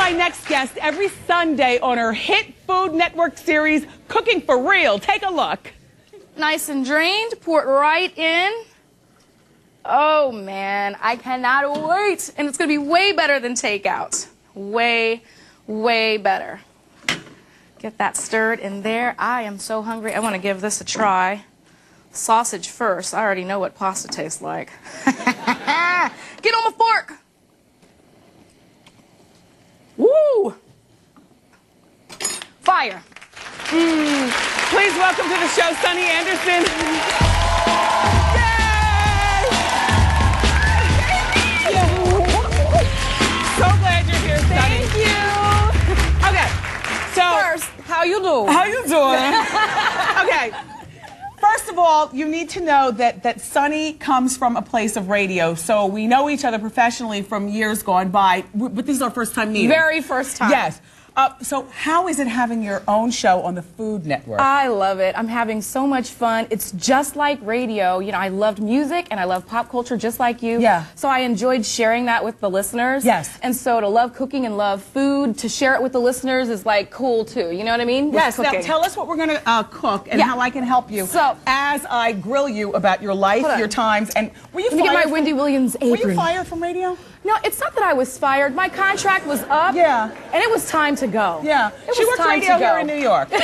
my next guest every Sunday on her hit Food Network series, Cooking for Real. Take a look. Nice and drained, pour it right in. Oh man, I cannot wait. And it's gonna be way better than takeout. Way, way better. Get that stirred in there. I am so hungry. I wanna give this a try. Sausage first. I already know what pasta tastes like. Get on the fork. Woo! Fire. Please welcome to the show, Sunny Anderson. Yay! So glad you're here, Sunny. Thank you. Okay, so First, how you doing? how you doing? Okay. First of all, you need to know that Sunny comes from a place of radio, so we know each other professionally from years gone by, but this is our first time meeting. Very first time. Yes. So how is it having your own show on the Food Network? I love it. I'm having so much fun. It's just like radio. You know, I loved music and I love pop culture just like you. Yeah. So I enjoyed sharing that with the listeners. Yes. And so to love cooking and love food, to share it with the listeners is like cool too. You know what I mean? Yes. With Now cooking. tell us what we're going to cook and Yeah. how I can help you. So- as I grill you about your life, Hold on. your times, and were you Let me get fired? my Wendy Williams apron. Were you fired from radio? No, it's not that I was fired. My contract was up. Yeah. And it was time to go. Yeah, It she was works time radio to go. here in New York, and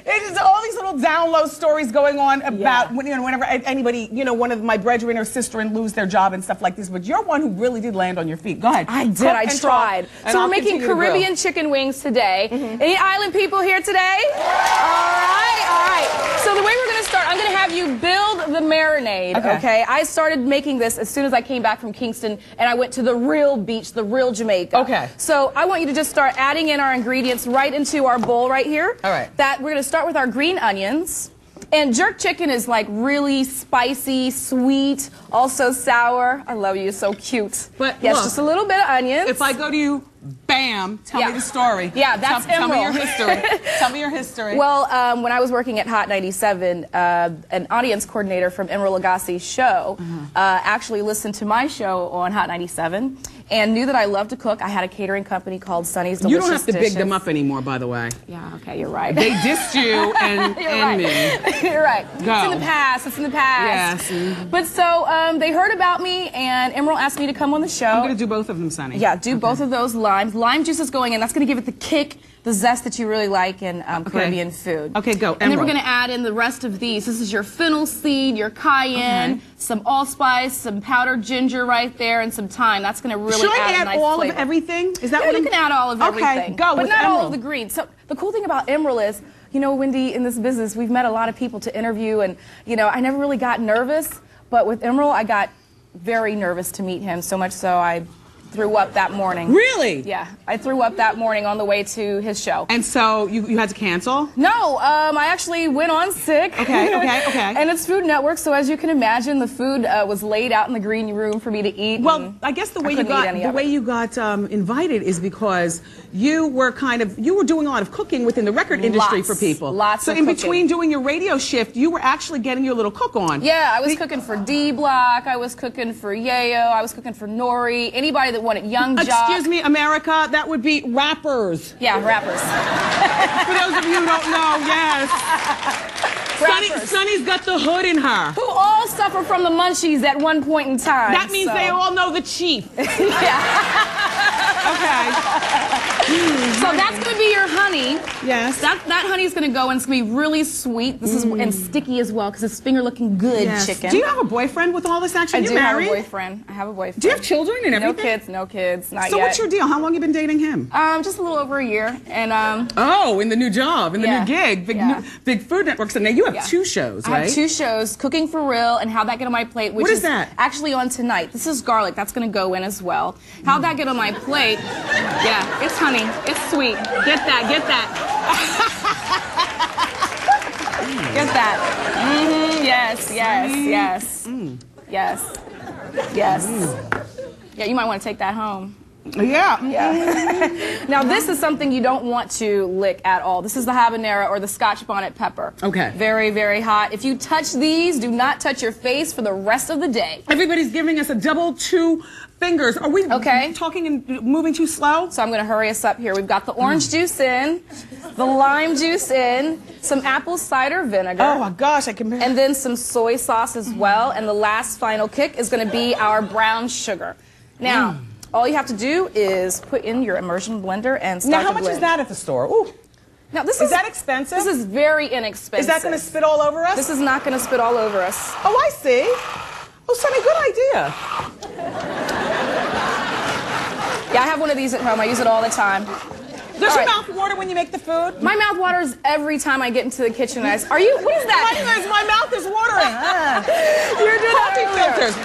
it's all these little down low stories going on about whenever anybody, one of my brethren or sister and lose their job and stuff like this. But you're one who really did land on your feet. Go ahead. I did. Cook I and tried. talk, and So I'll we're making continue to grill. Caribbean chicken wings today. Any island people here today? All right, all right. So the way we're going to start, I'm going to have you build the marinade, okay? I started making this as soon as I came back from Kingston, and I went to the real beach, the real Jamaica. Okay. So I want you to just start adding in our ingredients right into our bowl right here. All right. That we're going to start with our green onions. And jerk chicken is like really spicy, sweet, also sour. I love you, you're so cute. But yes, look, just a little bit of onions. If I go to you, bam, tell me the story. Yeah, that's tell me your Emerald. history. Tell me your history. Well, when I was working at Hot 97, an audience coordinator from Emerald Lagasse's show actually listened to my show on Hot 97 and knew that I loved to cook. I had a catering company called Sonny's Delicious you don't have to Dishes. big them up anymore, by the way. Yeah, okay, you're right. They dissed you and, You're and right. me. You're right. Go. It's in the past. It's in the past. Yes. But so they heard about me, and Emerald asked me to come on the show. I'm going to do both of them, Sunny. Yeah, do both of those limes. Lime juice is going in. That's going to give it the kick, the zest that you really like in Caribbean food. Okay, go. And then we're Emerald. going to add in the rest of these. This is your fennel seed, your cayenne, some allspice, some powdered ginger right there, and some thyme. That's going to really Should I add add a nice all flavor. of everything? Is that Yeah, what you I'm... can add all of Okay, everything. go but with not all Emerald. of the greens. So the cool thing about Emerald is, Wendy, in this business, we've met a lot of people to interview, and, I never really got nervous, but with Emerald, I got very nervous to meet him, so much so I threw up that morning. Really? Yeah, I threw up that morning on the way to his show. And so you had to cancel? No, I actually went on sick. Okay. And it's Food Network, so as you can imagine, the food was laid out in the green room for me to eat. Well, I guess the way you got invited is because you were doing a lot of cooking within the record industry for people. Lots so of in cooking. between doing your radio shift, you were actually getting your little cook on. Yeah, I was cooking for D Block, I was cooking for Yayo, I was cooking for Nori, anybody that wanted Young Jock. Excuse me, America, that would be rappers. Yeah, rappers. For those of you who don't know, yes. Rappers. Sunny's got the hood in her. Who all suffer from the munchies at one point in time. That means they all know the chief. Yeah. Okay. So that's going to be your honey. Yes. That honey is going to go and it's going to be really sweet. This is and sticky as well because it's finger looking good chicken. Do you have a boyfriend with all this action? I You're do married? have a boyfriend. I have a boyfriend. Do you have children and everything? No kids, not So yet. what's your deal? How long you been dating him? Just a little over a year. And Oh, in the new job, in the new gig, big Food Network. So now you have two shows, right? I have two shows, Cooking for Real and How'd That Get on My Plate, which What is that? actually on tonight. This is garlic. That's going to go in as well. How'd That Get on My Plate? Yeah, it's honey. It's sweet. Get that. Get that. Get that. Yes. Yes. Yeah, you might want to take that home. Yeah. Yeah. Now this is something you don't want to lick at all. This is the habanero or the Scotch bonnet pepper. Okay. Very, very hot. If you touch these, do not touch your face for the rest of the day. Everybody's giving us a double 2 fingers. Are we talking and moving too slow? So I'm going to hurry us up here. We've got the orange juice in, the lime juice in, some apple cider vinegar. Oh my gosh, I can. And then some soy sauce as well. And the last final kick is going to be our brown sugar. Now, all you have to do is put in your immersion blender and start Now, how to much blend. is that at the store? Ooh. Now, this is that expensive? This is very inexpensive. Is that going to spit all over us? This is not going to spit all over us. Oh, I see. Oh, Sonny, good idea. Yeah, I have one of these at home. I use it all the time. Does your mouth water when you make the food? My mouth waters every time I get into the kitchen. What is that? My mouth is watering. You're doing that filters.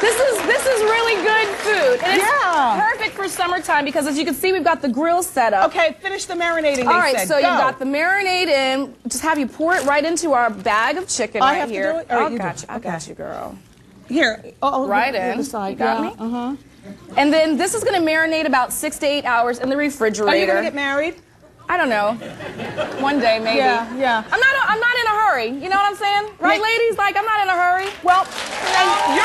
This is really good food. And it's perfect for summertime because, as you can see, we've got the grill set up. Okay, finish the marinating. All right, so you've got the marinade in. Just have you pour it right into our bag of chicken right here. I have to do it? I got you, girl. Here. Right in. You got me? And then this is going to marinate about 6 to 8 hours in the refrigerator. Are you going to get married? I don't know. One day, maybe. Yeah. I'm not in a hurry. You know what I'm saying? Right, ladies? Like, I'm not in a hurry. Well, and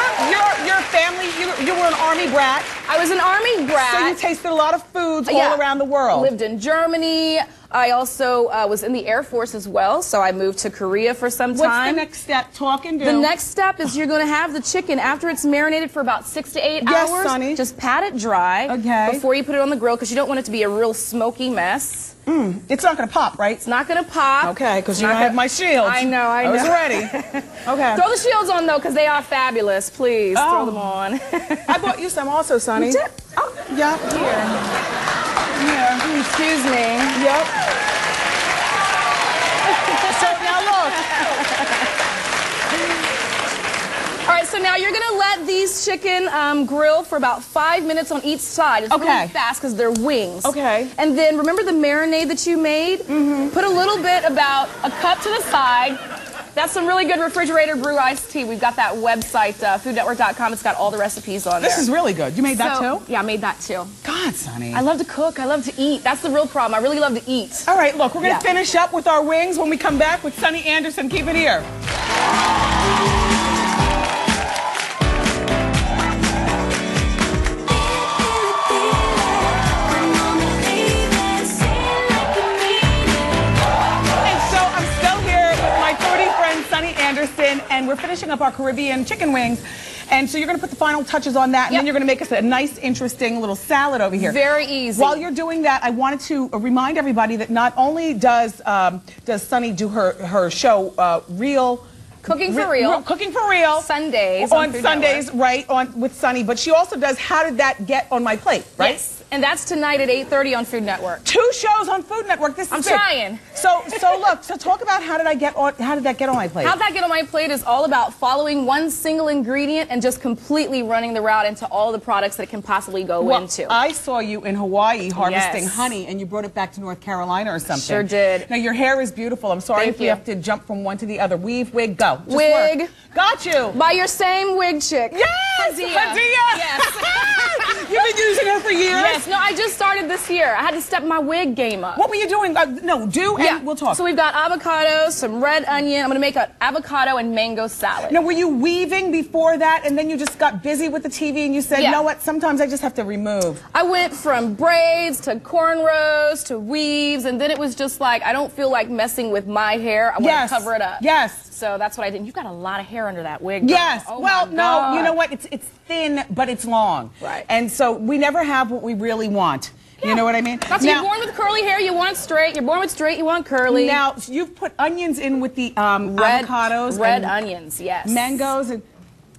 your family, you were an Army brat. I was an Army brat. So you tasted a lot of foods all around the world. Lived in Germany. I also was in the Air Force as well, so I moved to Korea for some time. What's the next step? Talk and do. The next step is you're going to have the chicken after it's marinated for about 6 to 8 hours. Yes, Sonny. Just pat it dry before you put it on the grill because you don't want it to be a real smoky mess. It's not going to pop, right? It's not going to pop. Okay, because you don't have my shields. I know. I was ready. Okay. Throw the shields on, though, because they are fabulous. Please, throw them on. I bought you some also, Sonny. You did? Oh. Yeah. Here. Excuse me. Yep. So now look. All right, so now you're going to let these chicken grill for about 5 minutes on each side. It's really fast because they're wings. Okay. And then remember the marinade that you made? Put a little bit, about a cup to the side. That's some really good refrigerator brew iced tea. We've got that website, foodnetwork.com. It's got all the recipes on there. This is really good. You made that too? Yeah, I made that too. God, Sonny. I love to cook. I love to eat. That's the real problem. I really love to eat. All right, look, we're going to finish up with our wings when we come back with Sonny Anderson. Keep it here. And we're finishing up our Caribbean chicken wings. And so you're going to put the final touches on that, and then you're going to make us a nice, interesting little salad over here. Very easy. While you're doing that, I wanted to remind everybody that not only does Sonny do her show Cooking for Real. Cooking for Real. Sundays. On Sundays, right, with Sonny. But she also does How Did That Get on My Plate, right? Yes. And that's tonight at 8:30 on Food Network. 2 shows on Food Network. This is I'm trying. So look, so talk about how did that get on my plate? How Did That Get on My Plate is all about following one single ingredient and just completely running the route into all the products that it can possibly go into. I saw you in Hawaii harvesting honey, and you brought it back to North Carolina or something. Sure did. Now your hair is beautiful. I'm sorry if we have to jump from one to the other. Weave, wig, go. Just wig. Work. Got you. By your same wig chick. Yes! Hadia. Yes. You've been using her for years? Yes. No, I just started this year. I had to step my wig game up. What were you doing? And we'll talk. So we've got avocado, some red onion. I'm going to make an avocado and mango salad. Now, were you weaving before that, and then you just got busy with the TV and you said, you know what, sometimes I just have to remove? I went from braids to cornrows to weaves, and then it was just like, I don't feel like messing with my hair. I want to cover it up. Yes. So that's what I did. You've got a lot of hair under that wig. Girl. Yes. Oh well, no, you know what? It's thin, but it's long. Right. And so we never have what we really want. Yeah. You know what I mean? That's you're born with curly hair, you want straight. You're born with straight, you want curly. Now, you've put onions in with the avocados. Red onions, yes. Mangoes and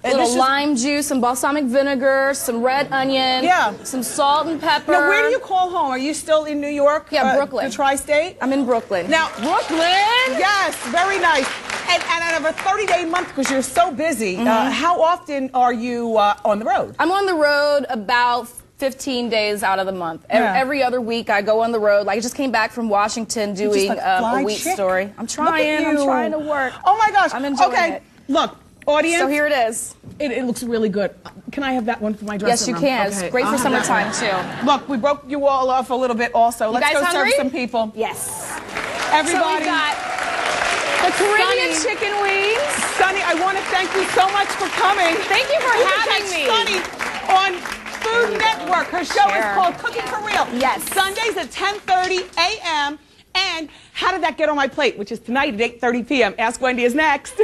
a little lime juice, some balsamic vinegar, some red onion, some salt and pepper. Now, where do you call home? Are you still in New York? Yeah, Brooklyn. The tri-state? I'm in Brooklyn. Now, Brooklyn? Yes, very nice. And out of a 30-day month, because you're so busy, how often are you on the road? I'm on the road about 15 days out of the month. Every other week I go on the road. Like I just came back from Washington doing a wheat story. I'm trying to work. Oh my gosh. I'm enjoying it. Look, Audience. So here it is. It looks really good. Can I have that one for my Yes, dressing you room? can. Okay, It's great I'll for have that summertime, one. too. Look, we broke you all off a little bit also. Let's guys go hungry? serve some people. Yes. Everybody. So we've got the Caribbean Sunny. chicken wings. Sunny, I want to thank you so much for coming. Thank you for You can having catch me. Sunny on Food Network. Her show is Share. called Cooking for Real. Yes. Sundays at 10:30 a.m. And How Did That Get on My Plate, which is tonight at 8:30 p.m. Ask Wendy is next.